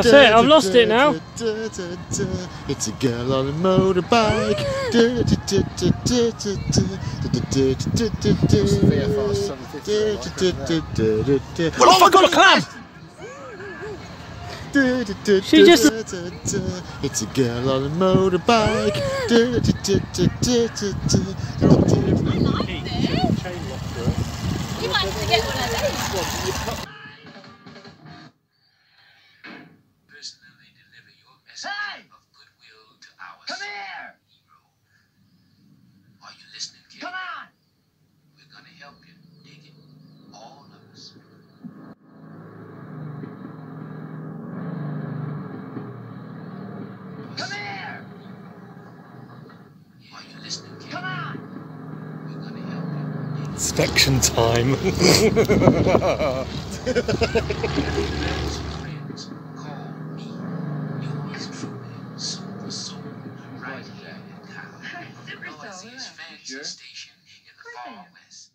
That's it, I've lost it now. It's a girl on a motorbike. Well, oh, I got a clam! She just... It's a girl on a motorbike. You might have to get one of these. Personally deliver your message of goodwill to our hero. Are you listening, kid? Come on! We're gonna help you. Dig it. All of us. Come here! Are you listening, kid? Come on! We're gonna help you. Dig it. Inspection time. Friends, call me. Yours truly, Super Soul, right here in Kyle. Noisiest fancy station in the Far West.